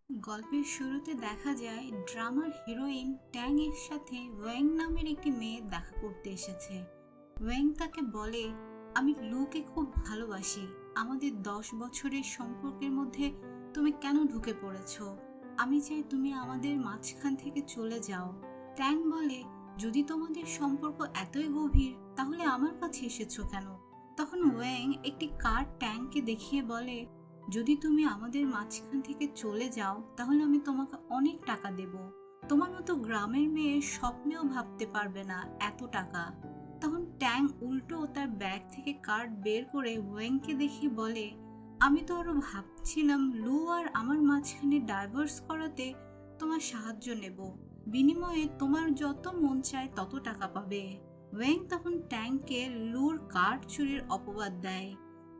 গল্পের শুরুতে দেখা যায় ড্রামার হিরোইন ট্যাং এর সাথে ওয়েং নামের একটি মেয়ে দেখা করতে এসেছে। ওয়েং তাকে বলে, আমি লুকে খুব ভালোবাসি, আমাদের 10 বছরের সম্পর্কের মধ্যে তুমি কেন ঢুকে পড়েছো? আমি চাই তুমি আমাদের মাঝখান থেকে চলে যাও। ট্যাং বলে, যদি তোমাদের সম্পর্ক এতই গভীর তাহলে আমার কাছে এসেছো কেন? তখন ওয়েং একটি কার্ড ট্যাংকে দেখিয়ে বলে, যদি তুমি আমাদের মাঝখান থেকে চলে যাও তাহলে আমি তোমাকে অনেক টাকা দেব। তোমার মতো গ্রামের মেয়ে স্বপ্নেও ভাবতে পারবে না এত টাকা। তখন ট্যাং উল্টো তার ব্যাগ থেকে কার্ড বের করে ওয়েংকে দেখিয়ে বলে, আমি তো আরো ভাবছিলাম লু আর আমার মাঝখানে ডাইভোর্স করাতে তোমার সাহায্য নেব, বিনিময়ে তোমার যত মন চায় তত টাকা পাবে। ওয়েং তখন ট্যাংকে লুর কার্ড চুরির অপবাদ দেয়।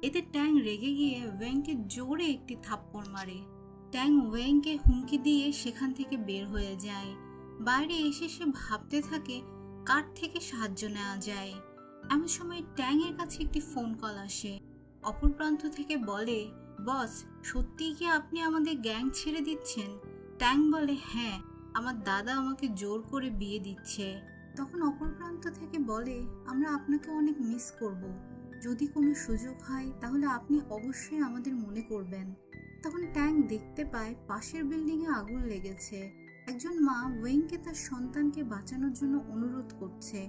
এতে ট্যাং রেগে গিয়ে ওয়েংকে জোরে একটি থাপ্পড় মারে। ট্যাং ওয়েংকে হুমকি দিয়ে সেখান থেকে বের হয়ে যায়। বাইরে এসে সে ভাবতে থাকে কার থেকে সাহায্য নেওয়া যায়। এমন সময় ট্যাং এর কাছে একটি ফোন কল আসে। অপর প্রান্ত থেকে বলে, বস, সত্যিই কি আপনি আমাদের গ্যাং ছেড়ে দিচ্ছেন? ট্যাং বলে, হ্যাঁ, আমার দাদা আমাকে জোর করে বিয়ে দিচ্ছে। তখন অপর প্রান্ত থেকে বলে, আমরা আপনাকে অনেক মিস করব, যদি কোনো সুযোগ হয় তাহলে আপনি অবশ্যই আমাদের মনে করবেন। তখন ট্যাং দেখতে পায় পাশের বিল্ডিংয়ে আগুন লেগেছে। একজন মা ওয়েংকে তার সন্তানকে বাঁচানোর জন্য অনুরোধ করছে।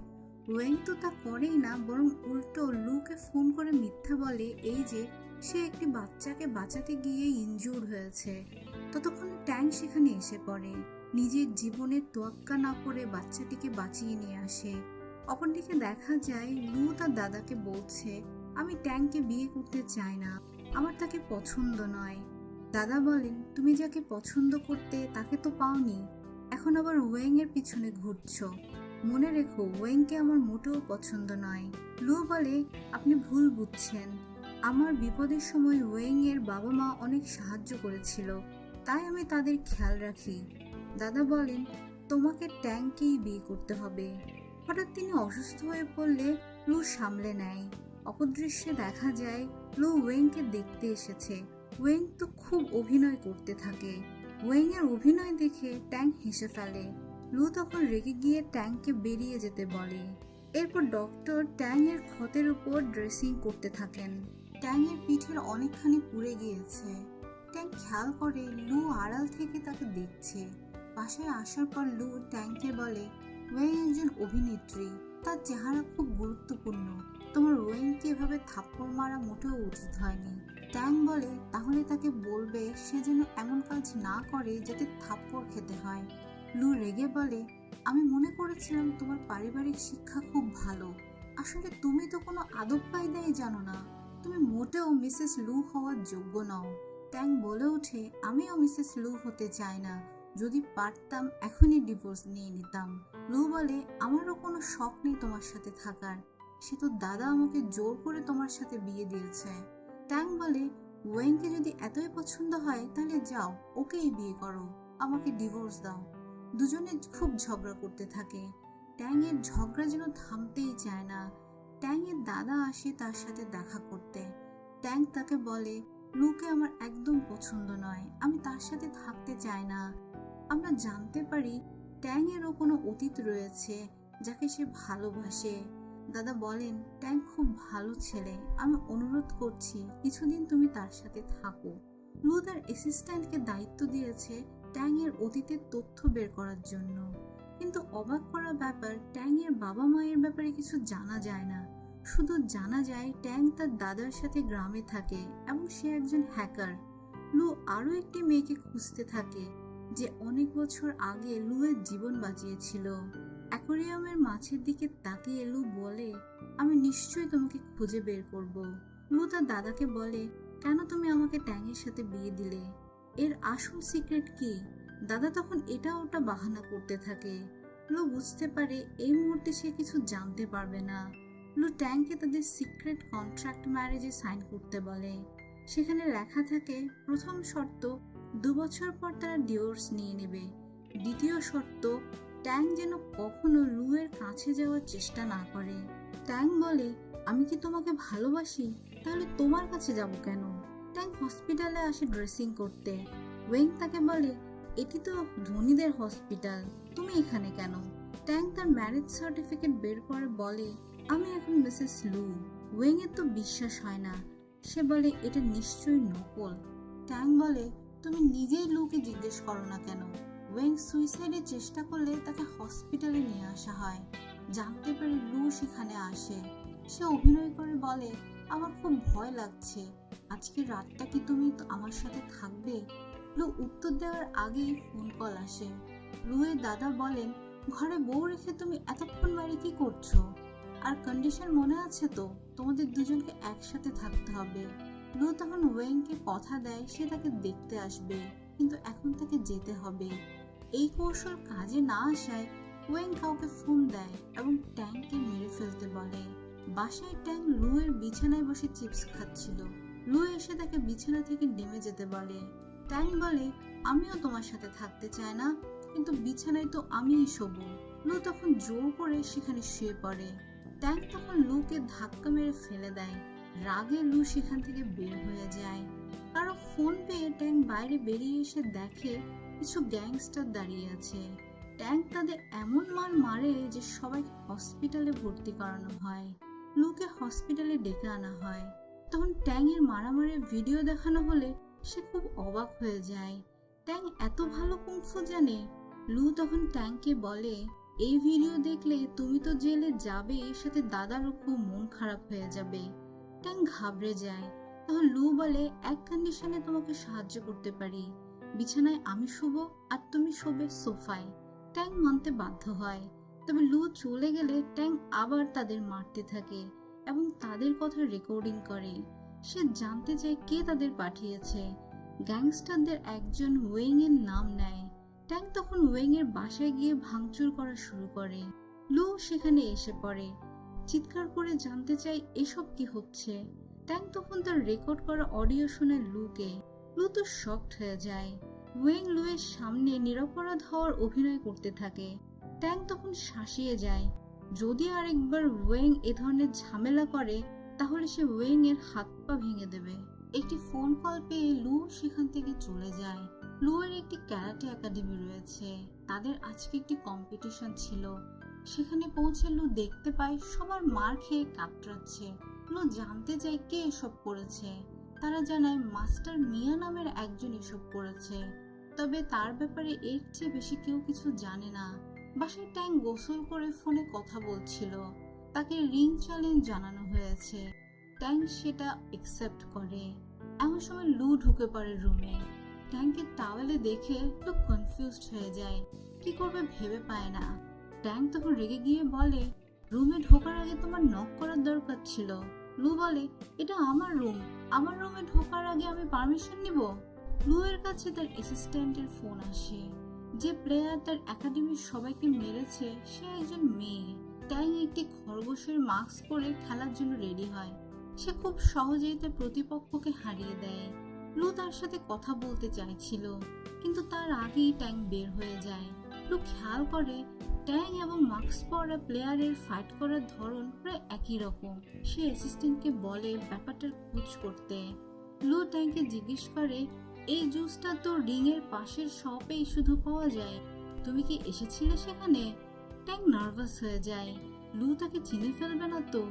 ওয়েং তো তা করেই না, বরং উল্টো লুকে ফোন করে মিথ্যা বলে এই যে সে একটি বাচ্চাকে বাঁচাতে গিয়ে ইনজুর হয়েছে। ততক্ষণে ট্যাং সেখানে এসে পড়ে, নিজের জীবনের তোয়াক্কা না করে বাচ্চাটিকে বাঁচিয়ে নিয়ে আসে। অপরদিকে দেখা যায় লু তার দাদাকে বলছে, আমি ট্যাংকে বিয়ে করতে চাই না, আমার তাকে পছন্দ নয়। দাদা বলেন, তুমি যাকে পছন্দ করতে তাকে তো পাওনি, এখন আবার ওয়েং এর পিছনে ঘুরছো। মনে রেখো, ওয়েংকে আমার মোটেও পছন্দ নয়। লু বলে, আপনি ভুল বুঝছেন, আমার বিপদের সময় ওয়েং এর বাবা মা অনেক সাহায্য করেছিল, তাই আমি তাদের খেয়াল রাখি। দাদা বলেন, তোমাকে ট্যাংকেই বিয়ে করতে হবে। হঠাৎ তিনি অসুস্থ হয়ে পড়লে লু সামলে নেয়। অপদৃশ্যে দেখা যায় লু ওয়েংকে দেখতে এসেছে। ওয়েং তো খুব অভিনয় করতে থাকে। ওয়েং এর অভিনয় দেখে ট্যাং হেসে ফেলে। লু তখন রেগে গিয়ে ট্যাংকে বেরিয়ে যেতে বলে। এরপর ডক্টর ট্যাং এর ক্ষতের উপর ড্রেসিং করতে থাকেন। ট্যাং এর পিঠের অনেকখানি পুড়ে গিয়েছে। ট্যাং খেয়াল করে লু আড়াল থেকে তাকে দেখছে। বাসায় আসার পর লু ট্যাংকে বলে, ওয়েং একজন অভিনেত্রী, তার চেহারা খুব গুরুত্বপূর্ণ, তোমার ওয়েংকে এভাবে থাপ্পড় মারা মোটেও উচিত হয়নি। ট্যাং বলে, তাহলে তাকে বলবে সে যেন এমন কাজ না করে যাতে থাপ্পড় খেতে হয়। লু রেগে বলে, আমি মনে করেছিলাম তোমার পারিবারিক শিক্ষা খুব ভালো, আসলে তুমি তো কোনো আদব কায়দাই জানো না, তুমি মোটেও মিসেস লু হওয়ার যোগ্য নও। ট্যাং বলে ওঠে, আমিও মিসেস লু হতে চাই না, যদি পারতাম এখনই ডিভোর্স নিয়ে নিতাম। লু বলে, আমারও কোনো শখ নেই তোমার সাথে থাকার, সে তো দাদা আমাকে জোর করে তোমার সাথে বিয়ে দিয়েছে। ট্যাং বলে, ওয়েংকে যদি এতই পছন্দ হয় তাহলে যাও, ওকেই বিয়ে করো, আমাকে ডিভোর্স দাও। দুজনে খুব ঝগড়া করতে থাকে। ট্যাং এর ঝগড়া যেন থামতেই চায় না। ট্যাং এর দাদা আসে তার সাথে দেখা করতে। ট্যাং তাকে বলে, লুকে আমার একদম পছন্দ নয়, আমি তার সাথে থাকতে চাই না। আমরা জানতে পারি ট্যাং এরও কোনো অতীত রয়েছে যাকে সে ভালোবাসে। দাদা বলেন, ট্যাং খুব ভালো ছেলে, আমি অনুরোধ করছি কিছুদিন তুমি তার সাথে থাকো। লু তার অ্যাসিস্ট্যান্টকে দায়িত্ব দিয়েছে ট্যাং এর অতীতের তথ্য বের করার জন্য। কিন্তু অবাক করা ব্যাপার, ট্যাং এর বাবা মায়ের ব্যাপারে কিছু জানা যায় না। শুধু জানা যায় ট্যাং তার দাদার সাথে গ্রামে থাকে এবং সে একজন হ্যাকার। লু আরো একটি মেয়েকে খুঁজতে থাকে যে অনেক বছর আগে লুয়ের জীবন বাঁচিয়েছিল। অ্যাকোয়ারিয়ামের মাছের দিকে তাকিয়ে লু বলে, আমি নিশ্চয়ই তোমাকে খুঁজে বের করব। লু তার দাদাকে বলে, কেন তুমি আমাকে ট্যাংয়ের সাথে বিয়ে দিলে, এর আসল সিক্রেট কি? দাদা তখন এটা ওটা বাহানা করতে থাকে। লু বুঝতে পারে এই মুহূর্তে সে কিছু জানতে পারবে না। লু ট্যাংকে তাদের সিক্রেট কন্ট্রাক্ট ম্যারেজে সাইন করতে বলে। সেখানে লেখা থাকে, প্রথম শর্ত, 2 বছর পর তারা ডিভোর্স নিয়ে নেবে। দ্বিতীয় শর্ত, ট্যাং যেন কখনো লুয়ের কাছে যাওয়ার চেষ্টা না করে। ট্যাং বলে, আমি কি তোমাকে ভালোবাসি, তাহলে তোমার কাছে যাব কেন? ট্যাং হসপিটালে আসে ড্রেসিং করতে। ওয়েং তাকে বলে, এটি তো ধনীদের হসপিটাল, তুমি এখানে কেন? ট্যাং তার ম্যারেজ সার্টিফিকেট বের করে বলে, আমি এখন মিসেস লু। ওয়েং এর তো বিশ্বাস হয় না, সে বলে, এটা নিশ্চয়ই নকল। ট্যাং বলে, তুমি নিজেই লুকে জিজ্ঞেস করো না কেন? ওয়েং সুইসাইডের চেষ্টা করলে তাকে হসপিটালে নিয়ে আসা হয়। জানতে পেরে লু সেখানে আসে। সে অভিনয় করে বলে, আমার খুব ভয় লাগছে, আজকে রাতটা কি তুমি আমার সাথে থাকবে? লু উত্তর দেওয়ার আগেই ফোন কল আসে। লুয়ের দাদা বলেন, ঘরে বউ রেখে তুমি এতক্ষণ বাইরে কি করছো? আর কন্ডিশন মনে আছে তো, তোমাদের দুজনকে একসাথে থাকতে হবে। লু তখন ওয়েংকে কথা দেয় সে তাকে দেখতে আসবে, কিন্তু এখন তাকে যেতে হবে। এই কৌশল কাজে না আসায় ওয়েং কাউকে ফোন দেয় এবং ট্যাংকে মেরে ফেলতে বলে। বাসায় ট্যাং লুয়ের বিছানায় বসে চিপস খাচ্ছিল। লু এসে তাকে বিছানা থেকে নেমে যেতে বলে। ট্যাং বলে, আমিও তোমার সাথে থাকতে চাই না, কিন্তু বিছানায় তো আমিই শোবো। লু তখন জোর করে সেখানে শুয়ে পড়ে। ট্যাং তখন লুকে ধাক্কা মেরে ফেলে দেয়। রাগে লু সেখান থেকে বের হয়ে যায়। কারো ফোন পেয়ে ট্যাং বাইরে বেরিয়ে এসে দেখে কিছু গ্যাংস্টার দাঁড়িয়ে আছে। ট্যাং তাদের এমন মার মারে যে সবাইকে হসপিটালে ভর্তি করানো হয়। লুকে হসপিটালে ডেকে আনা হয়। তখন ট্যাং এর মারামারির ভিডিও দেখানো হলে সে খুব অবাক হয়ে যায়। ট্যাং এত ভালো কুংফু জানে। লু তখন ট্যাংকে বলে, এই ভিডিও দেখলে তুমি তো জেলে যাবে, এর সাথে দাদারও খুব মন খারাপ হয়ে যাবে। ট্যাং ঘাবড়ে যায়। তখন লু বলে, এক কন্ডিশনে তোমাকে সাহায্য করতে পারি, বিছানায় আমি শুবো আর তুমি শোবে সোফায়। ট্যাং মানতে বাধ্য হয়। তবে লু চলে গেলে ট্যাং আবার তাদের মারতে থাকে এবং তাদের কথা রেকর্ডিং করে। সে জানতে চায় কে তাদের পাঠিয়েছে। গ্যাংস্টারদের একজন ওয়েং এর নাম নেয়। ট্যাং তখন ওয়েং এর বাসায় গিয়ে ভাঙচুর করা শুরু করে। লু সেখানে এসে পড়ে, চিৎকার করে জানতে চায় এসব কি হচ্ছে। ট্যাং তখন তার রেকর্ড করা অডিও শোনায় লুকে। লু তো শকড হয়ে যায়। ওয়েং লুয়ের সামনে নিরপরাধ হওয়ার অভিনয় করতে থাকে। ট্যাং তখন শাসিয়ে যায়, যদি আরেকবার ওয়েং এ ধরনের ঝামেলা করে তাহলে সে ওয়েং এর হাত পা ভেঙে দেবে। একটি ফোন কল পেয়ে লু সেখান থেকে চলে যায়। লু এর একটি ক্যারাটে একাডেমি রয়েছে, তাদের আজকে একটি কম্পিটিশন ছিল। সেখানে পৌঁছে লু দেখতে পায় সবার মার খেয়ে কাতরাচ্ছে। লু জানতে চায় কে এসব করেছে। তারা জানায় মাস্টার মিয়া নামের একজন এসব করেছে, তবে তার ব্যাপারে এর চেয়ে বেশি কেউ কিছু জানে না। বাসায় ট্যাং গোসল করে ফোনে কথা বলছিল। তাকে রিং চ্যালেঞ্জ জানানো হয়েছে। ট্যাং সেটা একসেপ্ট করে। এমন সময় লু ঢুকে পড়ে রুমে। ট্যাংকে টাওয়েলে দেখে লু কনফিউজড হয়ে যায়, কি করবে ভেবে পায় না। ট্যাং তখন রেগে গিয়ে বলে, রুমে ঢোকার আগে তোমার নক করার দরকার ছিল। লু বলে, এটা আমার রুম, আমার রুমে ঢোকার আগে আমি পারমিশন নিব? লু এর কাছে তার অ্যাসিস্ট্যান্টের ফোন আসে। যে প্লেয়ার তার একাডেমির সবাইকে মেরেছে সে একজন মেয়ে। ট্যাং একটি খরগোশের মাস্ক পরে খেলার জন্য রেডি হয়। সে খুব সহজেই তার প্রতিপক্ষকে হারিয়ে দেয়। লু তার সাথে কথা বলতে চাইছিল, কিন্তু তার আগেই ট্যাং বের হয়ে যায়। লু খেয়াল করে ট্যাং এবং মাস্ক পরা প্লেয়ারের ফাইট করার ধরন প্রায় একই রকম। সে অ্যাসিস্ট্যান্টকে বলে ব্যাপারটার খোঁজ করতে। লু ট্যাংকে জিজ্ঞেস করে, এই জুসটা তো রিং এর পাশের শপেই শুধু পাওয়া যায়, তুমি কি এসেছিলে সেখানে? ট্যাং নার্ভাস হয়ে যায়, লু তাকে চিনে ফেলবে না তো।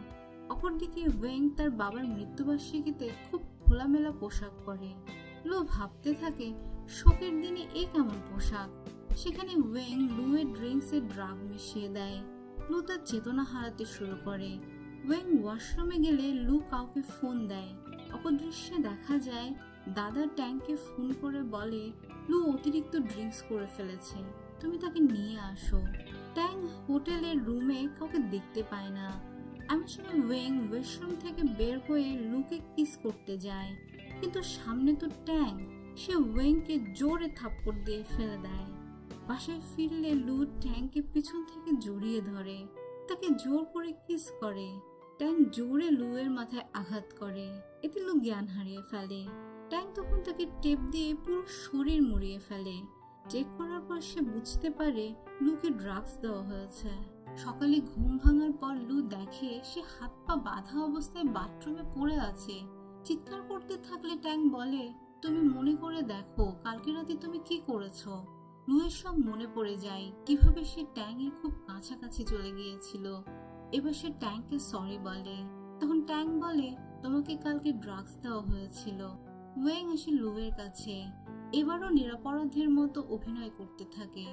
অপরদিকে ওয়েং তার বাবার মৃত্যুবার্ষিকীতে খুব খোলামেলা পোশাক পরে। লু ভাবতে থাকে শোকের দিনে এ কেমন পোশাক। সেখানে ওয়েং লুয়ের ড্রিঙ্কসে ড্রাগ মিশিয়ে দেয়। লু তার চেতনা হারাতে শুরু করে। ওয়েং ওয়াশরুমে গেলে লু কাউকে ফোন দেয়। অপদৃশ্যে দেখা যায় দাদা ট্যাংকে ফোন করে বলে, লু অতিরিক্ত ড্রিঙ্কস করে ফেলেছে, তুমি তাকে নিয়ে আসো। ট্যাং হোটেলের রুমে কাউকে দেখতে পায় না। এমন সময় ওয়েং ওয়াশরুম থেকে বের হয়ে লুকে কিস করতে যায়, কিন্তু সামনে তো ট্যাং। সে ওয়েংকে জোরে থাপ্পড় দিয়ে ফেলে দেয়। বাসায় ফিরলে লু ট্যাংকে পিছন থেকে জড়িয়ে ধরে, তাকে জোর করে কিস করে। ট্যাং জোরে লুয়ের মাথায় আঘাত করে, এতে লু জ্ঞান হারিয়ে ফেলে। ট্যাং তখন তাকে টেপ দিয়ে পুরো শরীর মুড়িয়ে ফেলে। চেক করার পর সে বুঝতে পারে লুকে ড্রাগস দেওয়া হয়েছে। সকালে ঘুম ভাঙার পর লু দেখে সে হাত পা বাঁধা অবস্থায় বাথরুমে পড়ে আছে। চিৎকার করতে থাকলে ট্যাং বলে, তুমি মনে করে দেখো কালকে রাতে তুমি কি করেছো। লুয়ের সব মনে পড়ে যায় কিভাবে সে ট্যাংয়ের খুব কাছাকাছি চলে গিয়েছিল। এবার সে ট্যাংকে সরি বলে। তখন ট্যাং বলে তোমাকে কালকে ড্রাগস দেওয়া হয়েছিল। ওয়েং আসে লুয়ের কাছে, এবারও নিরাপরাধের মতো অভিনয় করতে থাকে।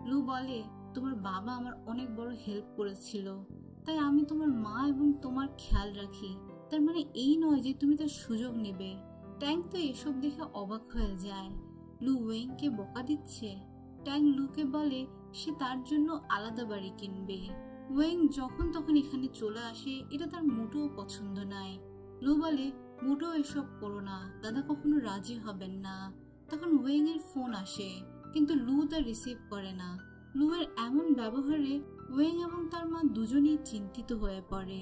লু বলে তোমার বাবা আমার অনেক বড় হেল্প করেছিল, তাই আমি তোমার মা এবং তোমার খেয়াল রাখি। তার মানে এই নয় যে তুমি তার সুযোগ নেবে। ট্যাং তো এসব দেখে অবাক হয়ে যায়। লু ওয়েংকে বকা দিচ্ছে। ট্যাং লুকে বলে সে তার জন্য আলাদা বাড়ি কিনবে। ওয়েং যখন তখন এখানে চলে আসে, এটা তার মোটেও পছন্দ নয়। লু বলে মোটেও এসব করো না, দাদা কখনো রাজি হবেন না। তখন ওয়েং এর ফোন আসে, কিন্তু লু তা রিসিভ করে না। লু এর এমন ব্যবহারে ওয়েং এবং তার মা দুজনেই চিন্তিত হয়ে পড়ে।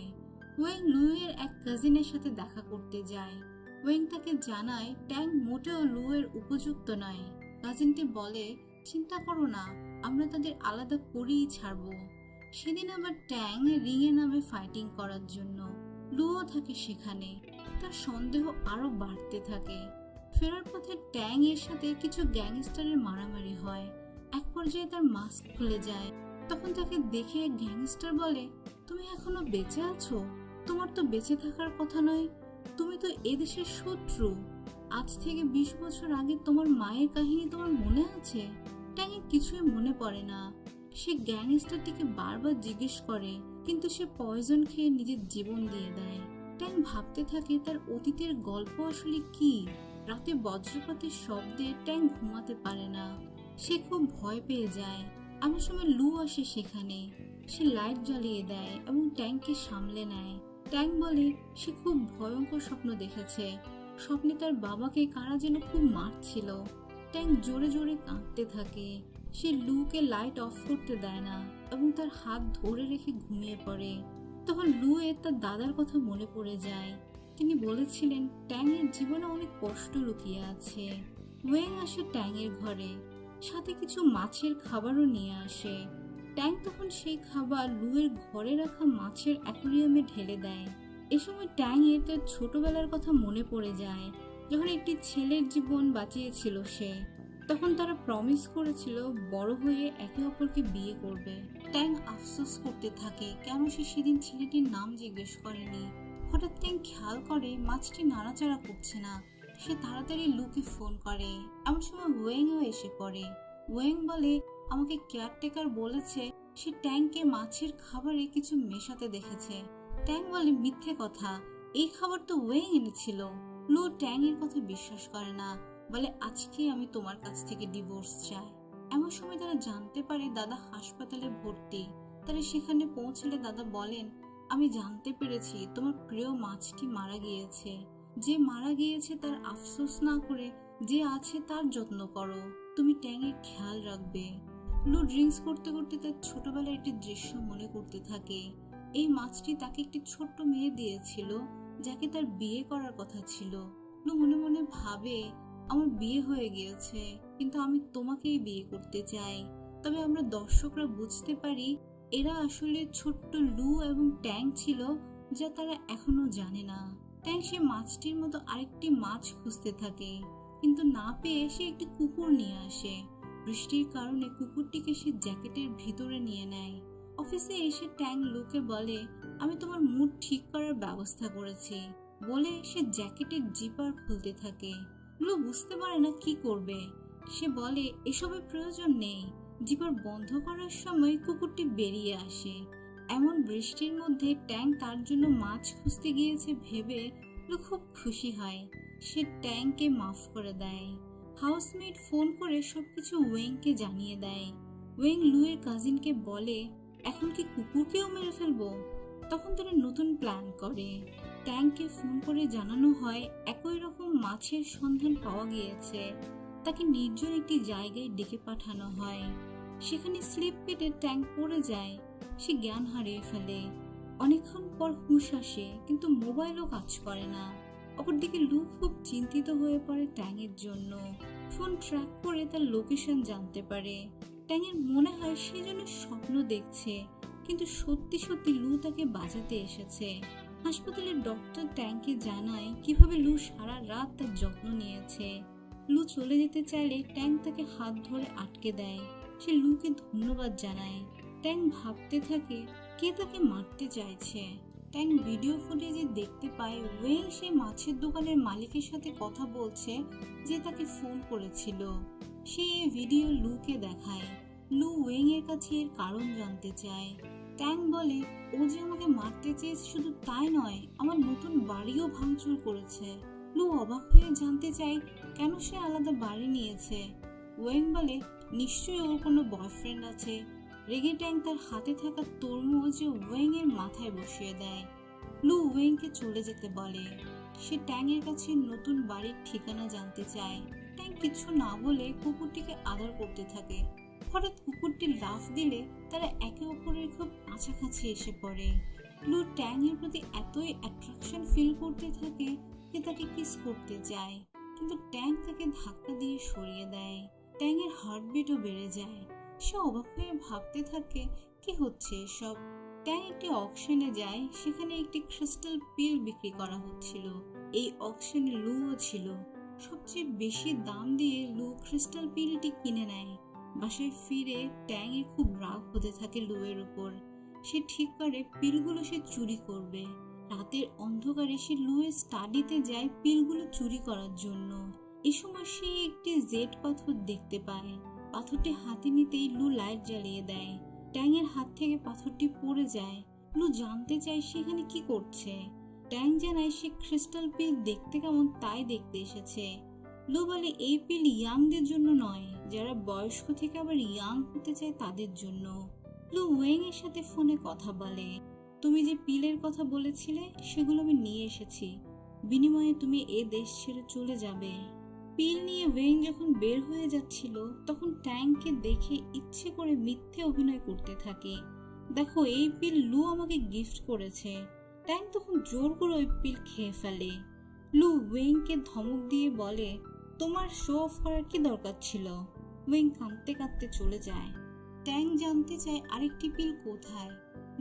ওয়েং লু এর এক কাজিনের সাথে দেখা করতে যায়। ওয়েং তাকে জানায় ট্যাং মোটেও লু এর উপযুক্ত নয়। কাজিনটি বলে চিন্তা করো না, আমরা তাদের আলাদা করেই ছাড়বো। সেদিন আবার ট্যাং রিংয়ে নামে ফাইটিং করার জন্য। লুও থাকে সেখানে। তার সন্দেহ আরো বাড়তে থাকে। ফেরার পথে ট্যাং এর সাথে কিছু গ্যাংস্টারের মারামারি হয়। এক পর্যায়ে তার মাস্ক খুলে যায়। তখন তাকে দেখে গ্যাংস্টার বলে তুমি এখনো বেঁচে আছো? তোমার তো বেঁচে থাকার কথা নয়, তুমি তো এদেশের শত্রু। আজ থেকে 20 বছর আগে তোমার মায়ের কাহিনী তোমার মনে আছে? ট্যাংয়ের কিছুই মনে পড়ে না। সে গ্যাংস্টারটিকে বারবার জিজ্ঞেস করে, কিন্তু সে পয়জন খেয়ে নিজের জীবন দিয়ে দেয়। ট্যাং ভাবতে থাকে তার অতীতের গল্প আসলে কি। রাতে বজ্রপাতের শব্দে ট্যাং ঘুমাতে পারে না। সে খুব ভয় পেয়ে যায়। এমন সময় লু আসে সেখানে। সে লাইট জ্বালিয়ে দেয় এবং ট্যাংকে সামলে নেয়। ট্যাং বলে সে খুব ভয়ঙ্কর স্বপ্ন দেখেছে। স্বপ্নে তার বাবাকে কারা যেন খুব মারছিল। ট্যাং জোরে জোরে কাঁদতে থাকে। সে লুকে লাইট অফ করতে দেয় না এবং তার হাত ধরে রেখে ঘুমিয়ে পড়ে। তখন লু এর তার দাদার কথা মনে পড়ে যায়। তিনি বলেছিলেন ট্যাং এর জীবনে অনেক কষ্ট লুকিয়ে আছে। ওয়েং আসে ট্যাং এর ঘরে, সাথে কিছু মাছের খাবারও নিয়ে আসে। ট্যাং তখন সেই খাবার লু এর ঘরে রাখা মাছের অ্যাকোয়ারিয়ামে ঢেলে দেয়। এ সময় ট্যাং এর তার ছোটবেলার কথা মনে পড়ে যায়, যখন একটি ছেলের জীবন বাঁচিয়েছিল সে। তখন তারা প্রমিস করেছিল বড় হয়ে একে অপরকে বিয়ে করবে। ট্যাং আফসোস করতে থাকে কেন সে সেদিন ছেলেটির নাম জিজ্ঞেস করেনি। হঠাৎ ট্যাং খেয়াল করে মাছটি নাড়াচাড়া করছে না। সে তাড়াতাড়ি লুকে ফোন করে। এমন সময় ওয়েংও এসে পড়ে। ওয়েং বলে আমাকে কেয়ারটেকার বলেছে সে ট্যাংকে মাছের খাবারে কিছু মেশাতে দেখেছে। ট্যাং বলে মিথ্যে কথা, এই খাবার তো ওয়েং এনেছিল। লু ট্যাং এর কথা বিশ্বাস করে না, বলে আজকে আমি তোমার কাছ থেকে ডিভোর্স চাই। এমন সময় তারা জানতে পারে দাদা হাসপাতালে ভর্তি। তারা সেখানে পৌঁছলে দাদা বলেন আমি জানতে পেরেছি তোমার প্রিয় মাছটি মারা গিয়েছে। যে মারা গিয়েছে তার আফসোস না করে যে আছে তার যত্ন করো। তুমি ট্যাংয়ের খেয়াল রাখবে। লু ড্রিঙ্কস করতে করতে তার ছোটবেলার একটি দৃশ্য মনে করতে থাকে। এই মাছটি তাকে একটি ছোট্ট মেয়ে দিয়েছিল যাকে তার বিয়ে করার কথা ছিল। লু মনে মনে ভাবে আমার বিয়ে হয়ে গিয়েছে, কিন্তু আমি তোমাকেই বিয়ে করতে চাই। তবে আমরা দর্শকরা বুঝতে পারি এরা আসলে ছোট্ট লু এবং ট্যাং ছিল, যা তারা এখনো জানে না। ট্যাং সে মাছটির মতো আরেকটি মাছ খুঁজতে থাকে, কিন্তু না পেয়ে সে একটি কুকুর নিয়ে আসে। বৃষ্টির কারণে কুকুরটিকে সে জ্যাকেটের ভিতরে নিয়ে নেয়। অফিসে এসে ট্যাং লুকে বলে আমি তোমার মুড ঠিক করার ব্যবস্থা করেছি, বলে সে জ্যাকেটের জিপার খুলতে থাকে। লু বুঝতে পারে না কি করবে। সে বলে এসবের প্রয়োজন নেই। জিপার বন্ধ করার সময় কুকুরটি বেরিয়ে আসে। এমন বৃষ্টির মধ্যে ট্যাং তার জন্য মাছ খুঁজতে গিয়েছে ভেবে লু খুব খুশি হয়। সে ট্যাংকে মাফ করে দেয়। হাউসমেট ফোন করে সবকিছু ওয়েংকে জানিয়ে দেয়। ওয়েং লু এর কাজিনকে বলে এখন কি কুকুরকেও মেরে ফেলবো। তখন তারা নতুন প্ল্যান করে। ট্যাংকে ফোন করে জানানো হয় একই রকম মাছের সন্ধান পাওয়া গিয়েছে। তাকে নির্জন একটি জায়গায় ডেকে পাঠানো হয়। সেখানে স্লিপ কেটে ট্যাং পড়ে যায়। সে জ্ঞান হারিয়ে ফেলে। অনেকক্ষণ পর হুঁশ আসে, কিন্তু মোবাইলও কাজ করে না। অপরদিকে লু খুব চিন্তিত হয়ে পড়ে ট্যাংয়ের জন্য। ফোন ট্র্যাক করে তার লোকেশন জানতে পারে। ট্যাংয়ের মনে হয় সে যেন স্বপ্ন দেখছে, কিন্তু সত্যি সত্যি লু তাকে বাঁচাতে এসেছে। হাসপাতালের ডক্টর ট্যাংকে জানায় কিভাবে লু সারা রাত তার যত্ন নিয়েছে। লু চলে যেতে চাইলে ট্যাং তাকে হাত ধরে আটকে দেয়। সে লুকে ধন্যবাদ জানায়। ট্যাং ভাবতে থাকে কে তাকে মারতে চাইছে। ট্যাং ভিডিও ফুটেজে দেখতে পায় ওয়েং সেই মাছের দোকানের মালিকের সাথে কথা বলছে যে তাকে ফোন করেছিল। সে এই ভিডিও লুকে দেখায়। লু ওয়েং এর কাছে এর কারণ জানতে চায়। ট্যাং বলে ও যে আমাকে মারতে চেয়েছে শুধু তাই নয়, আমার নতুন বাড়িও ভাঙচুর করেছে। লু অবাক হয়ে জানতে চায় কেন সে আলাদা বাড়ি নিয়েছে। ওয়েং বলে নিশ্চয়ই ওর কোনো বয়ফ্রেন্ড আছে। রেগে ট্যাং তার হাতে থাকা তরমুজ ওয়েং এর মাথায় বসিয়ে দেয়। লু ওয়েংকে চলে যেতে বলে। সে ট্যাং এর কাছে নতুন বাড়ির ঠিকানা জানতে চায়। ট্যাং কিছু না বলে কুকুরটিকে আদর করতে থাকে। হঠাৎ কুকুরটি লাফ দিলে তারা একে অপরের খুব কাছাকাছি এসে পড়ে। লু ট্যাং এর প্রতি এতই অ্যাট্রাকশন ফিল করতে থাকে যে তাকে কিস করতে চায়, কিন্তু ট্যাং তাকে ধাক্কা দিয়ে সরিয়ে দেয়। ট্যাং এর হার্টবিটও বেড়ে যায়। সে অবাক হয়ে ভাবতে থাকে কি হচ্ছে এসব। ট্যাং একটি অকশনে যায়। সেখানে একটি ক্রিস্টাল পিল বিক্রি করা হচ্ছিল। এই অকশনে লুও ছিল। সবচেয়ে বেশি দাম দিয়ে লু ক্রিস্টাল পিলটি কিনে নেয়। বাসায় ফিরে ট্যাং এর খুব রাগ হতে থাকে লুয়ের উপর। সে ঠিক করে পিলগুলো সে চুরি করবে। রাতের অন্ধকারে সে লুয়ের স্টাডিতে যায় পিলগুলো চুরি করার জন্য। এই সময় সে একটি জেড পাথর দেখতে পায়। পাথরটি হাতে নিতেই লু লাইট জ্বালিয়ে দেয়। ট্যাং এর হাত থেকে পাথরটি পড়ে যায়। লু জানতে চায় সেখানে কি করছে। ট্যাং জানায় সে ক্রিস্টাল পিল দেখতে কেমন তাই দেখতে এসেছে। লু বলে এই পিল ইয়াংদের জন্য নয়, যারা বয়স্ক থেকে আবার ইয়াং হতে চায় তাদের জন্য। লু ওয়েং এর সাথে ফোনে কথা বলে। তুমি যে পিলের কথা বলেছিলে সেগুলো আমি নিয়ে এসেছি, বিনিময়ে তুমি এ দেশ ছেড়ে চলে যাবে। পিল নিয়ে ওয়েং যখন বের হয়ে যাচ্ছিল তখন ট্যাংকে দেখে ইচ্ছে করে মিথ্যে অভিনয় করতে থাকে। দেখো এই পিল লু আমাকে গিফট করেছে। ট্যাং তখন জোর করে ওই পিল খেয়ে ফেলে। লু ওয়েংকে ধমক দিয়ে বলে তোমার শো অফ করার কি দরকার ছিল। ওয়েং কাঁদতে কাঁদতে চলে যায়। ট্যাং জানতে চায় আরেকটি পিল কোথায়।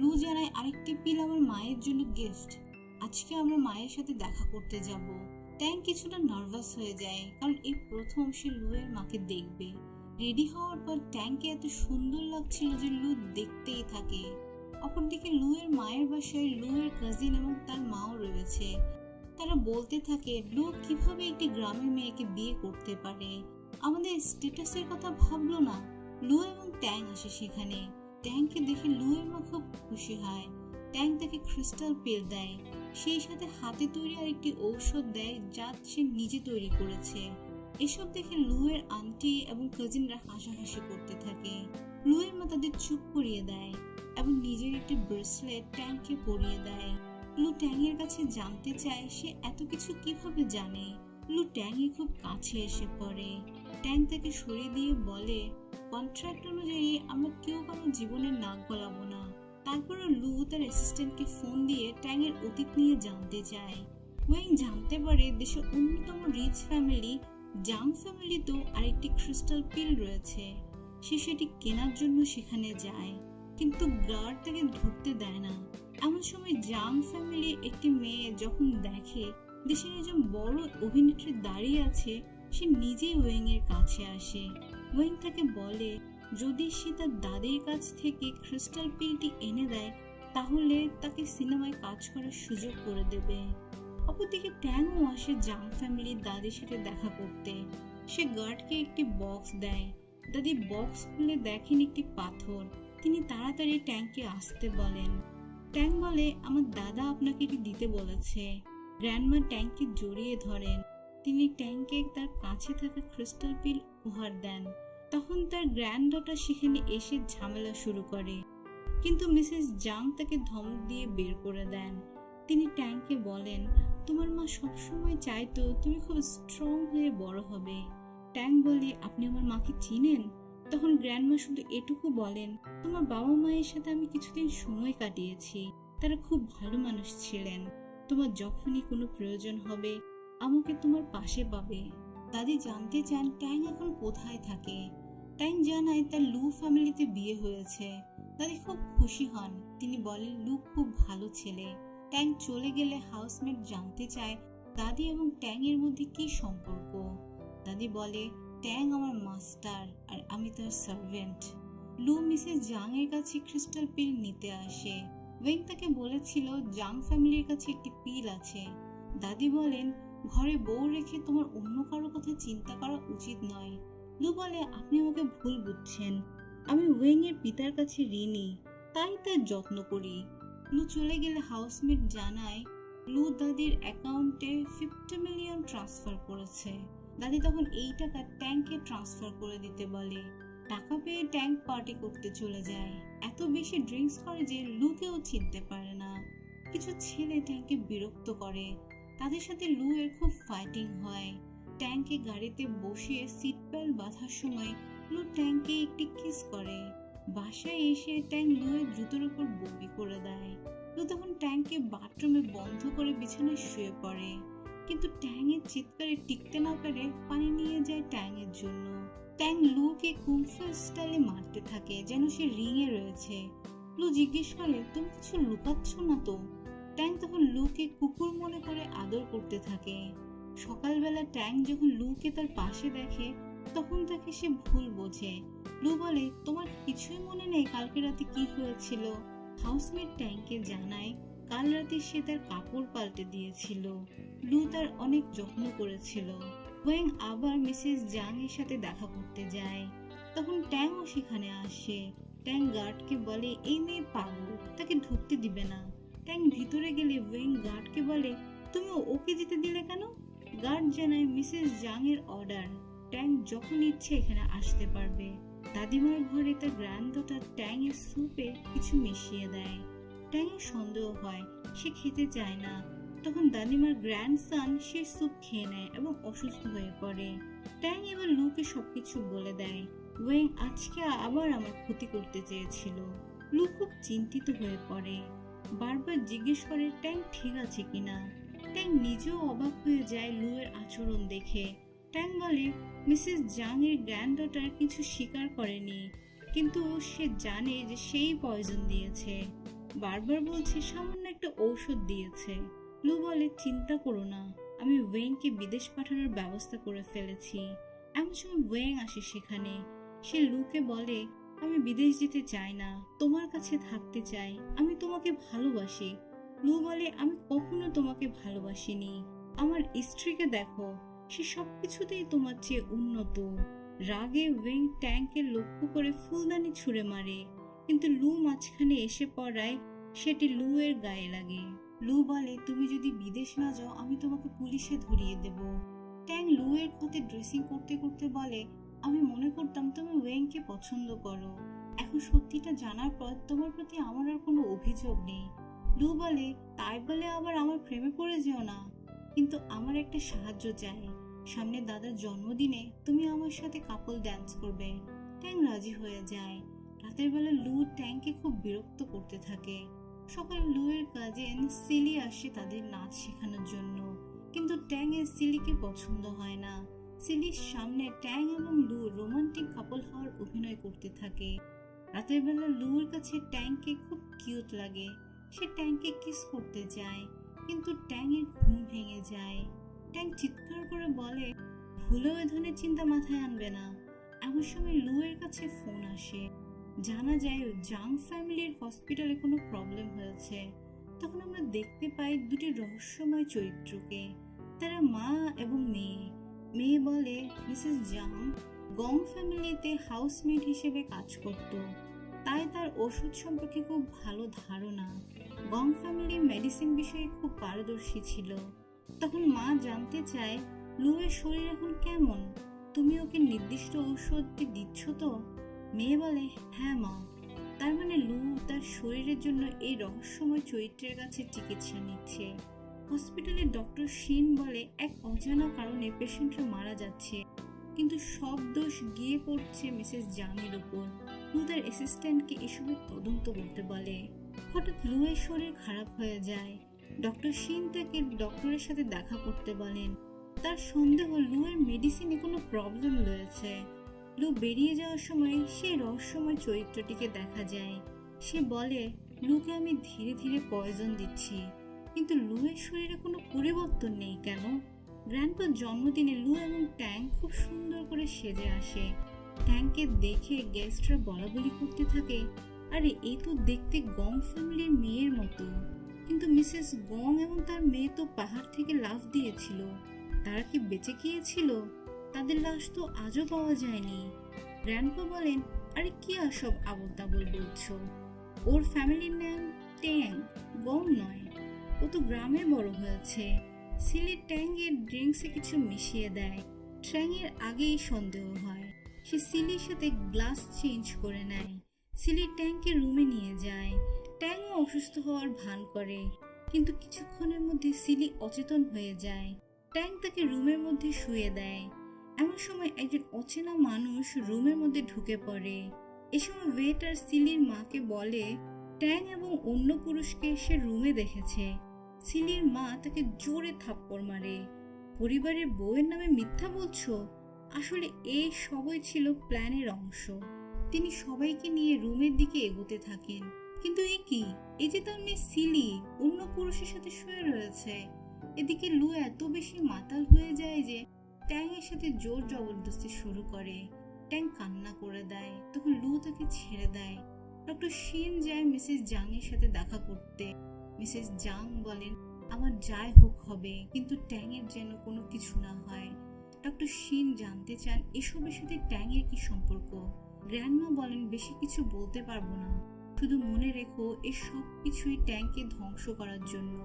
লু জানায় আরেকটি পিল আমার মায়ের জন্য গিফট। আজকে আমরা মায়ের সাথে দেখা করতে যাব। ট্যাং কিছুটা নার্ভাস হয়ে যায়, কারণ এই প্রথম সে লুয়ের মাকে দেখবে। রেডি হওয়ার পর ট্যাংকে এত সুন্দর লাগছিল যে লু দেখতেই থাকে। অপরদিকে লুয়ের মায়ের বাসায় লুয়ের কাজিন এবং তার মাও রয়েছে। তারা বলতে থাকে লু কিভাবে একটি গ্রামের মেয়েকে বিয়ে করতে পারে, আমাদের স্ট্যাটাসের কথা ভাবলো না। লু এবং ট্যাং আসে সেখানে। ট্যাংকে দেখে লুয়ের মা খুব খুশি হয়। ট্যাং তাকে ক্রিস্টাল পিল দেয়, সেই সাথে হাতে তৈরি আরেকটি ঔষধ দেয় যা সে নিজে তৈরি করেছে। এসব দেখে লুয়ের আন্টি এবং কাজিনরা হাসাহাসি করতে থাকে। লুয়ের মা তাদের চুপ করিয়ে দেয় এবং নিজের একটি ব্রেসলেট ট্যাংকে পরিয়ে দেয়। লু ট্যাং এর কাছে জানতে চায় সে এত কিছু কিভাবে জানে। লু ট্যাং এর খুব কাছে এসে পড়ে। ট্যাং তাকে সরিয়ে দিয়ে বলে কন্ট্রাক্ট অনুযায়ী আমরা কেউ কারো জীবনের নাক গলাবো না। তারপরে লু তার অ্যাসিস্ট্যান্টকে ফোন দিয়ে ট্যাং এর অতীত নিয়ে জানতে চায়। ওয়েং জানতে পারে দেশের অন্যতম রিচ ফ্যামিলি জাং ফ্যামিলিতেও আরেকটি ক্রিস্টাল পিল রয়েছে। সে সেটি কেনার জন্য সেখানে যায়, কিন্তু গার্ড তাকে ধরতে দেয় না। এমন সময় জাং ফ্যামিলির একটি মেয়ে যখন দেখে দেশের একজন বড় অভিনেত্রী দাঁড়িয়ে আছে, সে নিজেই ওয়েং এর কাছে আসে। ওয়েং তাকে বলে যদি সে তার দাদির কাছ থেকে ক্রিস্টাল পিলটি এনে দেয় তাহলে তাকে সিনেমায় কাজ করার সুযোগ করে দেবে। অপরদিকে ট্যাংও আসে জাং ফ্যামিলির দাদির সাথে দেখা করতে। সে গার্ডকে একটি বক্স দেয়। দাদি বক্স খুলে দেখেন একটি পাথর। তিনি তাড়াতাড়ি ট্যাংকে আসতে বলেন। ট্যাং বলে আমার দাদা আপনাকে এটি দিতে বলেছে। গ্র্যান্ডমা ট্যাংকে জড়িয়ে ধরেন। তিনি ট্যাংকে তার কাছে থাকা ক্রিস্টাল পিল উপহার দেন। তখন তার গ্র্যান্ড ডটার সেখানে এসে ঝামেলা শুরু করে, কিন্তু মিসেস জাং তাকে ধমক দিয়ে বের করে দেন। তিনি ট্যাংকে বলেন তোমার মা সবসময় চাইতো তুমি খুব স্ট্রং হয়ে বড় হবে। ট্যাং বলে আপনি আমার মাকে চিনেন? তখন গ্র্যান্ডমা শুধু এটুকু বলেন তোমার বাবা মায়ের সাথে আমি কিছুদিন সময় কাটিয়েছি, তারা খুব ভালো মানুষ ছিলেন। তোমার যখনই কোনো প্রয়োজন হবে আমাকে তোমার পাশে পাবে। দাদি জানতে চান ট্যাং এখন কোথায় থাকে। ট্যাং জানায় তার লু ফ্যামিলিতে বিয়ে হয়েছে। দাদি খুব খুশি হন। তিনি বলেন লু খুব ভালো ছেলে। ট্যাং চলে গেলে হাউসমেট জানতে চায় দাদি এবং ট্যাং এর মধ্যে কি সম্পর্ক। দাদি বলে, ট্যাং আমার মাস্টার আর আমি তার সার্ভেন্ট। লু মিসেস জাং এর কাছে ক্রিস্টাল পিল নিতে আসে। ওয়েং তাকে বলেছিল জাং ফ্যামিলির কাছে একটি পিল আছে। দাদি বলেন, ঘরে বউ রেখে তোমার অন্য কারো কথা চিন্তা করা উচিত নয়। লু বলে, আপনি আমাকে ভুল বুঝছেন, আমি ওয়েং এর পিতার কাছে ঋণী, তাই তার যত্ন করি। লু চলে গেলে হাউসমেট জানায় লু দাদির অ্যাকাউন্টে 50 মিলিয়ন ট্রান্সফার করেছে। দাদি তখন এই টাকা ট্যাঙ্কে ট্রান্সফার করে দিতে বলে। টাকা পেয়ে ট্যাঙ্ক পার্টি করতে চলে যায়। এত বেশি ড্রিঙ্কস করে যে লুকেও চিনতে পারে না। কিছু ছেলে ট্যাঙ্কে বিরক্ত করে, তাদের সাথে লু এর খুব ফাইটিং হয়। ট্যাঙ্কে গাড়িতে বসিয়ে সিট বেল্ট বাঁধার সময় লু ট্যাঙ্কে একটি কিস করে। বাসায় এসে ট্যাং লু এর জুতোর উপর বমি করে দেয়। লু তখন ট্যাঙ্কে বাথরুমে বন্ধ করে বিছানায় শুয়ে পড়ে, কিন্তু ট্যাং এর চিৎকারে টিকতে না পেরে পানি নিয়ে যায় ট্যাং এর জন্য। ট্যাং লুকে কুংফু স্টাইলে মারতে থাকে যেন সে রিং এ রয়েছে। লু জিজ্ঞেস করে, তুমি কিছু লুকাচ্ছ না তো? ট্যাং তখন লুকে কুকুর মনে করে আদর করতে থাকে। সকালবেলা ট্যাং যখন লুকে তার পাশে দেখে তখন তাকে সে ভুল বোঝে। লু বলে, তোমার কিছুই মনে নেই কালকে রাতে কি হয়েছিল? হাউসমেট ট্যাংকে জানায় কাল রাতে সে তার কাপড় পাল্টে দিয়েছিল। লু তার অনেক যত্ন করেছিল। ওয়েং আবার মিসেস জাং এর সাথে দেখা করতে যায়। তখন ট্যাংও সেখানে আসে। ট্যাং গার্ডকে বলে, এই মেয়ে পাগল, তাকে ঢুকতে দিবে না। ট্যাং ভিতরে গেলে ওয়েং গার্ডকে বলে, তুমি ওকে যেতে দিলে কেন? গার্ড জানায় মিসেস জাং এর অর্ডার, ট্যাং যখন ইচ্ছে এখানে আসতে পারবে। দাদিমার ঘরে তার গ্র্যান্ডডটার ট্যাং এর স্যুপে কিছু মিশিয়ে দেয়। ট্যাং এর সন্দেহ হয়, সে খেতে চায় না। তখন দাদিমার গ্র্যান্ডসন সে স্যুপ খেয়ে নেয় এবং অসুস্থ হয়ে পড়ে। ট্যাং এবার লুকে সবকিছু বলে দেয়। ওয়েং আজকে আবার আমার ক্ষতি করতে চেয়েছিল। লু খুব চিন্তিত হয়ে পড়ে, বারবার জিজ্ঞেস করে ট্যাং ঠিক আছে কিনা। ট্যাং নিজেও অবাক হয়ে যায় লু এর আচরণ দেখে। ট্যাং বলে, মিসেস জাং এর গ্র্যান্ডডটার কিছু স্বীকার করেনি, কিন্তু সে জানে যে সেই পয়জন দিয়েছে। বারবার বলছে সামান্য একটা ঔষধ দিয়েছে। লু বলে, চিন্তা করো না, আমি ওয়েংকে বিদেশ পাঠানোর ব্যবস্থা করে ফেলেছি। এমন সময় ওয়েং আসে সেখানে। সে লুকে বলে, আমি বিদেশ যেতে চাই না, তোমার কাছে থাকতে চাই, আমি তোমাকে ভালোবাসি। লু বলে, আমি কখনো তোমাকে ভালোবাসিনি, আমার স্ত্রীকে দেখো, সে সবকিছুতেই তোমার চেয়ে উন্নত। রাগে ওয়েং ট্যাঙ্কে লক্ষ্য করে ফুলদানি ছুঁড়ে মারে, কিন্তু লু মাঝখানে এসে পড়ায় সেটি লু এর গায়ে লাগে। লু বলে, তুমি যদি বিদেশ না যাও আমি তোমাকে পুলিশে ধরিয়ে দেব। ট্যাং লু এর ক্ষতে ড্রেসিং করতে করতে বলে, আমি মনে করতাম তুমি ওয়েংকে পছন্দ করো, এখন সত্যিটা জানার পর তোমার প্রতি আমার আর কোনো অভিযোগ নেই। লু বলে, তাই বলে আবার আমার প্রেমে পড়ে যেও না, কিন্তু আমার একটা সাহায্য চাই, সামনে দাদার জন্মদিনে তুমি আমার সাথে কাপল ড্যান্স করবে। ট্যাং রাজি হয়ে যায়। রাতের বেলা লু ট্যাংকে খুব বিরক্ত করতে থাকে। সকালে লু এর কাজিন সিলি আসে তাদের নাচ শেখানোর জন্য, কিন্তু ট্যাং এর সিলিকে পছন্দ হয় না। সিলির সামনে ট্যাং এবং লু রোমান্টিক কাপল হওয়ার অভিনয় করতে থাকে। রাতের বেলা লুর কাছে ট্যাংকে খুব কিউট লাগে। সে ট্যাংকে কিস করতে যায়, কিন্তু ট্যাং এর ঘুম ভেঙে যায়। ট্যাং চিৎকার করে বলে, ভুলেও এ ধরনের চিন্তা মাথায় আনবে না। এমন সময় লু এর কাছে ফোন আসে। জানা যায় জাং ফ্যামিলির হসপিটালে কোনো প্রবলেম হয়েছে। তখন আমরা দেখতে পাই দুটি রহস্যময় চরিত্রকে, তারা মা এবং মেয়ে। মেয়ে বলে, মিসেস জাং গং ফ্যামিলিতে হাউসমেট হিসেবে কাজ করত, তাই তার ওষুধ সম্পর্কে খুব ভালো ধারণা। গং ফ্যামিলি মেডিসিন বিষয়ে খুব পারদর্শী ছিল। তখন মা জানতে চায়, লু এর শরীর এখন কেমন, তুমি ওকে নির্দিষ্ট ঔষধটি দিচ্ছ তো? মেয়ে বলে, হ্যাঁ মা। তার মানে লু তার শরীরের জন্য এই রহস্যময় চরিত্রের কাছে চিকিৎসা নিচ্ছে। হসপিটালে ডক্টর শিন বলে, এক অজানা কারণে পেশেন্টরা মারা যাচ্ছে, কিন্তু সব দোষ গিয়ে পড়ছে মিসেস জাং এর উপর। লু তার অ্যাসিস্ট্যান্টকে এসবের তদন্ত করতে বলে। হঠাৎ লু এর শরীর খারাপ হয়ে যায়। ডক্টর শিন তাকে ডক্টরের সাথে দেখা করতে বলেন। তার সন্দেহ লু এর মেডিসিনে কোনো প্রবলেম রয়েছে। লু বেরিয়ে যাওয়ার সময় সেই রহস্যময় চরিত্রটিকে দেখা যায়। সে বলে, লুকে আমি ধীরে ধীরে পয়জন দিচ্ছি, কিন্তু লুয়ের শরীরে কোনো পরিবর্তন নেই কেন? গ্র্যান্ডপার জন্মদিনে লু এবং ট্যাং খুব সুন্দর করে সেজে আসে। ট্যাংকে দেখে গেস্টরা বলাবলি করতে থাকে, আরে এই তো দেখতে গং ফ্যামিলির মেয়ের মতো। কিন্তু মিসেস গং এবং তার মেয়ে তো পাহাড় থেকে লাফ দিয়েছিল, তারা কি বেঁচে গিয়েছিল? তাদের লাশ তো আজও পাওয়া যায়নি। গ্র্যান্ডপা বলেন, আরে কি সব আবল তাবল বলছো? ওর ফ্যামিলির নাম ট্যাং, গং নয়। ও তো গ্রামে বড় হয়েছে। সিলি ট্যাং এর ড্রিঙ্কসে কিছু মিশিয়ে দেয়। ট্যাং এর আগেই সন্দেহ হয়। সে সিলির সাথে গ্লাস চেঞ্জ করে নেয়। সিলি ট্যাংকে রুমে নিয়ে যায়। ট্যাংও অসুস্থ হওয়ার ভান করে, কিন্তু কিছুক্ষণের মধ্যে সিলি অচেতন হয়ে যায়। ট্যাং তাকে রুমের মধ্যে শুয়ে দেয়। এমন সময় একজন অচেনা মানুষ রুমের মধ্যে ঢুকে পড়ে। এ সময় ওয়েটার সিলির মাকে বলে ট্যাং এবং অন্য পুরুষকে সে রুমে দেখেছে। সিলির মা তাকে জোরে থাপ্পড় মারে। পরিবারের বউয়ের নামে মিথ্যা বলছো? আসলে এই সবই ছিল প্ল্যানের অংশ। তিনি সবাইকে নিয়ে রুমের দিকে এগোতে থাকেন, কিন্তু এ কি, এই যে তার মেয়ে সিলি অন্য পুরুষের সাথে শুয়ে রয়েছে। এদিকে লু এত বেশি মাতাল হয়ে যায় যে ট্যাং এর সাথে জোর জবরদস্তি শুরু করে। ট্যাং কান্না করে দেয়, তখন লু তাকে ছেড়ে দেয়। ডক্টর শিন যায় মিসেস জাং এর সাথে দেখা করতে। মিসেস জাং বলেন, আমার যাই হোক হবে, কিন্তু ট্যাং এর যেন কোনো কিছু না হয়। ডক্টর শিন জানতে চান এসবের সাথে ট্যাং এর কি সম্পর্ক। গ্র্যান্ডমা বলেন, বেশি কিছু বলতে পারবো না, শুধু মনে রেখো এই সব কিছুই ট্যাংকে ধ্বংস করার জন্য।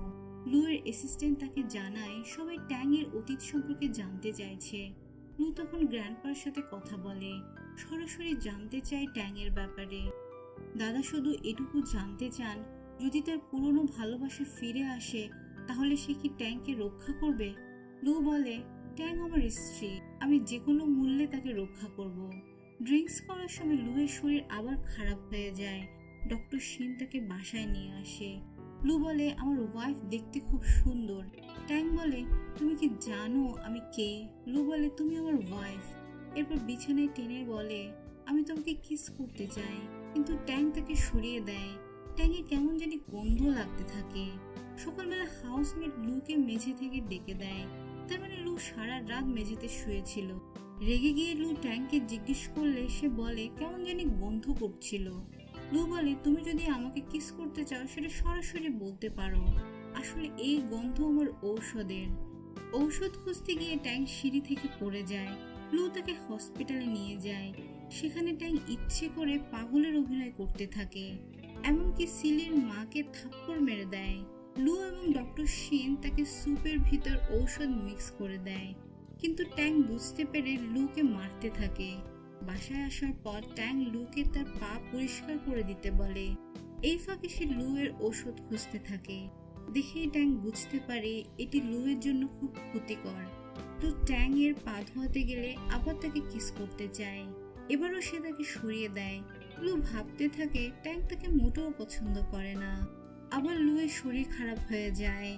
লু এর অ্যাসিস্ট্যান্ট তাকে জানায় সবাই ট্যাং এর অতীত সম্পর্কে জানতে চাইছে। লু তখন গ্র্যান্ডপার সাথে কথা বলে, সরাসরি জানতে চায় ট্যাং এর ব্যাপারে। দাদা শুধু এটুকু জানতে চান, যদি তার পুরনো ভালোবাসা ফিরে আসে তাহলে সে কি ট্যাংকে রক্ষা করবে। লু বলে, ট্যাং আমার স্ত্রী, আমি যে কোনো মূল্যে তাকে রক্ষা করব। ড্রিঙ্কস করার সময় লুয়ের শরীর আবার খারাপ হয়ে যায়। ডক্টর শিন তাকে বাসায় নিয়ে আসে। লু বলে, আমার ওয়াইফ দেখতে খুব সুন্দর। ট্যাং বলে, তুমি কি জানো আমি কে? লু বলে, তুমি আমার ওয়াইফ। এরপর বিছানায় টেনে বলে, আমি তোমাকে কিস করতে চাই, কিন্তু ট্যাং তাকে সরিয়ে দেয়। ট্যাংয়ে কেমন জানি গন্ধ লাগতে থাকে। সকালবেলা হাউসমেট লুকে মেঝে থেকে ডেকে দেয়, তার মানে লু সারা রাত মেঝেতে শুয়েছিল। রেগে গিয়ে লু ট্যাংকে জিজ্ঞেস করলে সে বলে কেমন জানি গন্ধ করছিল। লু বলে, তুমি যদি আমাকে কিস করতে চাও সেটা সরাসরি বলতে পারো, আসলে এই গন্ধ আমার ঔষধের। ঔষধ খুঁজতে গিয়ে ট্যাং সিঁড়ি থেকে পড়ে যায়। লু তাকে হসপিটালে নিয়ে যায়। সেখানে ট্যাং ইচ্ছে করে পাগলের অভিনয় করতে থাকে, এমনকি সিলির মাকে থাপ্পড় মেরে দেয়। লু এবং ডক্টর শিন তাকে স্যুপের ভিতর ঔষধ মিক্স করে দেয়, কিন্তু ট্যাং বুঝতে পেরে লুকে মারতে থাকে। বাসায় আসার পর ট্যাং লুকে তার পা পরিষ্কার করে দিতে বলে। এই ফাঁকে সে লু এর ওষুধ খুঁজতে থাকে। দেখেই ট্যাং বুঝতে পারে এটি লু এর জন্য খুব ক্ষতিকর। তো ট্যাং এর পা ধোয়াতে গেলে আবার তাকে কিস করতে চায়। এবারও সে তাকে সরিয়ে দেয়। লু ভাবতে থাকে ট্যাং তাকে মোটেও পছন্দ করে না। আবার লু এর শরীর খারাপ হয়ে যায়।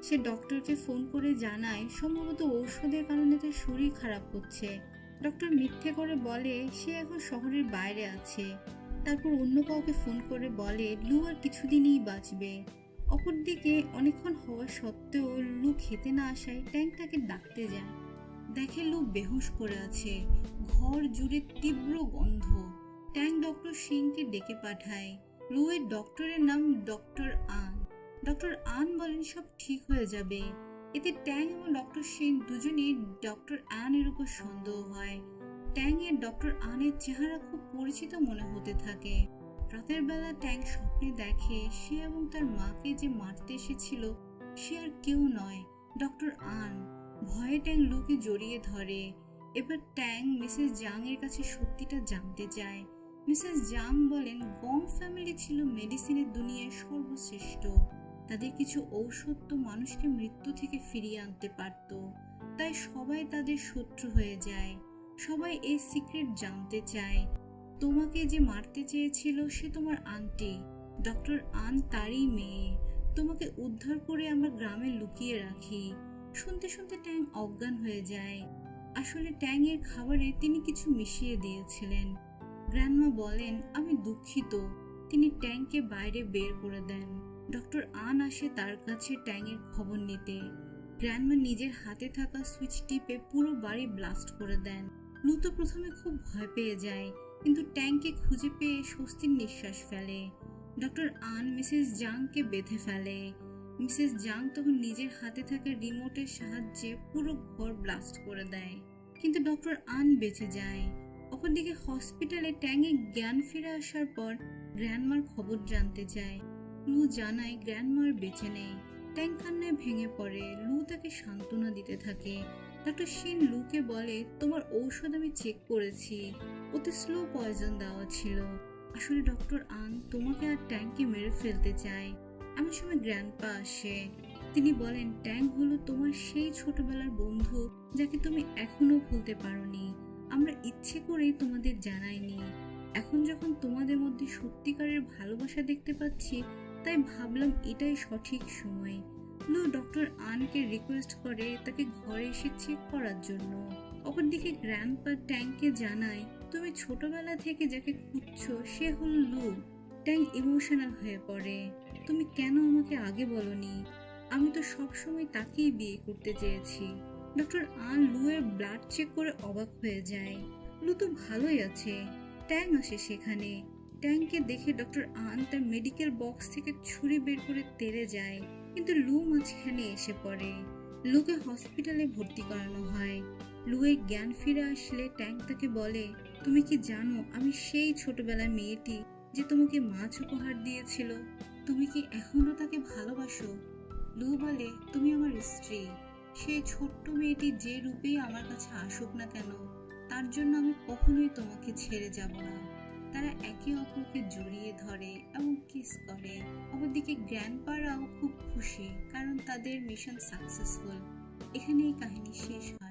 সে ডক্টরকে ফোন করে জানায় সম্ভবত ঔষধের কারণে তার শরীর খারাপ হচ্ছে। ডক্টর মিথ্যে করে বলে সে এখন শহরের বাইরে আছে। তারপর অন্য কাউকে ফোন করে বলে লু আর কিছুদিনই বাঁচবে। অপরদিকে অনেকক্ষণ হওয়া সত্ত্বেও লু খেতে না আসায় ট্যাং তাকে ডাকতে যায়। দেখে লু বেহুশ করে আছে, ঘর জুড়ে তীব্র গন্ধ। ট্যাং ডক্টর সিংকে ডেকে পাঠায়। লু এর ডক্টরের নাম ডক্টর আন। ডক্টর আন বলেন সব ঠিক হয়ে যাবে। এতে ট্যাং এবং ডক্টর সিং দুজনেই ডক্টর আন এর উপর সন্দেহ হয়। ট্যাং এর ডক্টর আনের চেহারা খুব পরিচিত মনে হতে থাকে। রাতের বেলা ট্যাং স্বপ্নে দেখে সে এবং তার মাকে যে মারতে এসেছিল সে আর কেউ নয়, ডক্টর আন। ভয়ে ট্যাং লুকে জড়িয়ে ধরে। এবার ট্যাং মিসেস জাং এর কাছে সত্যিটা জানতে চায়। মিসেস জাং বলেন গং ফ্যামিলি ছিল মেডিসিনের দুনিয়ায় সর্বশ্রেষ্ঠ। তাদের কিছু ঔষধ তো মানুষকে মৃত্যু থেকে ফিরিয়ে আনতে পারত, তাই সবাই তাদের শত্রু হয়ে যায়। সবাই এই সিক্রেট জানতে চায়। তোমাকে যে মারতে চেয়েছিল সে তোমার আন্টি, ডক্টর আন তারই মেয়ে। তোমাকে উদ্ধার করে আমরা গ্রামে লুকিয়ে রাখি। শুনতে শুনতে ট্যাং অজ্ঞান হয়ে যায়। আসলে ট্যাং এর খাবারে তিনি কিছু মিশিয়ে দিয়েছিলেন। গ্র্যান্ডমা বলেন আমি দুঃখিত। তিনি ট্যাংকে বাইরে বের করে দেন। ডক্টর আন আসে তার কাছে ট্যাংয়ের খবর নিতে। গ্র্যান্ডমা নিজের হাতে থাকা সুইচ টিপে পুরো বাড়ি ব্লাস্ট করে দেন। লু তো প্রথমে খুব ভয় পেয়ে যায়, কিন্তু ট্যাংকে খুঁজে পেয়ে স্বস্তির নিঃশ্বাস ফেলে। ডক্টর আন মিসেস জাংকে বেঁধে ফেলে। মিসেস জাং তখন নিজের হাতে থাকা রিমোটের সাহায্যে পুরো ঘর ব্লাস্ট করে দেয়, কিন্তু ডক্টর আন বেঁচে যায়। অপরদিকে হসপিটালে ট্যাংয়ে জ্ঞান ফিরে আসার পর গ্র্যান্ডমার খবর জানতে চায়। লু জানায় গ্র্যান্ডমার বেঁচে নেই। ট্যাং কান্নায় ভেঙে পড়ে। লু তাকে সান্ত্বনা দিতে থাকে। ডক্টর শিন লুকে বলে, তোমার ঔষধ আমি চেক করেছি, ওতে স্লো পয়জন দেওয়া ছিল। আসলে ডক্টর আন তোমাকে আর ট্যাংকে মেরে ফেলতে চায়। এমন সময় গ্র্যান্ডপা আসে। তিনি বলেন, ট্যাং হলো তোমার সেই ছোটবেলার বন্ধু যাকে তুমি এখনো ভুলতে পারোনি। আমরা ইচ্ছে করেই তোমাদের জানাইনি। এখন যখন তোমাদের মধ্যে সত্যিকারের ভালোবাসা দেখতে পাচ্ছি, তাই ভাবলাম এটাই সঠিক সময়। লু ডক্টর আনকে রিকোয়েস্ট করে তাকে ঘরে এসে চেক করার জন্য। অপরদিকে গ্র্যান্ডপা ট্যাংকে জানায়, তুমি ছোটবেলা থেকে যাকে খুঁজছো সে হল লু। ট্যাং ইমোশনাল হয়ে পড়ে। তুমি কেন আমাকে আগে বলনি? আমি তো সবসময় তাকেই বিয়ে করতে চেয়েছি। ডক্টর আন লু এর ব্লাড চেক করে অবাক হয়ে যায়। লু তো ভালোই আছে। ট্যাং আসে সেখানে। ট্যাংকে দেখে ডক্টর আন তার মেডিকেল বক্স থেকে ছুরি বের করে তেড়ে যায়, কিন্তু লু মাঝখানে এসে পড়ে। লুকে হসপিটালে ভর্তি করানো হয়। লুয়ের জ্ঞান ফিরে আসলে ট্যাং তাকে বলে, তুমি কি জানো আমি সেই ছোটবেলার মেয়েটি যে তোমাকে মাছ উপহার দিয়েছিল? তুমি কি এখনো তাকে ভালোবাসো? লু বলে, তুমি আমার স্ত্রী। সেই ছোট্ট মেয়েটি যে রূপেই আমার কাছে আসুক না কেন, তার জন্য আমি কখনোই তোমাকে ছেড়ে যাব না। তারা একে অপরকে জড়িয়ে ধরে এবং কিস করে। অপরদিকে গ্র্যান্ডপারাও খুব খুশি, কারণ তাদের মিশন সাকসেসফুল। এখানেই কাহিনী শেষ হয়।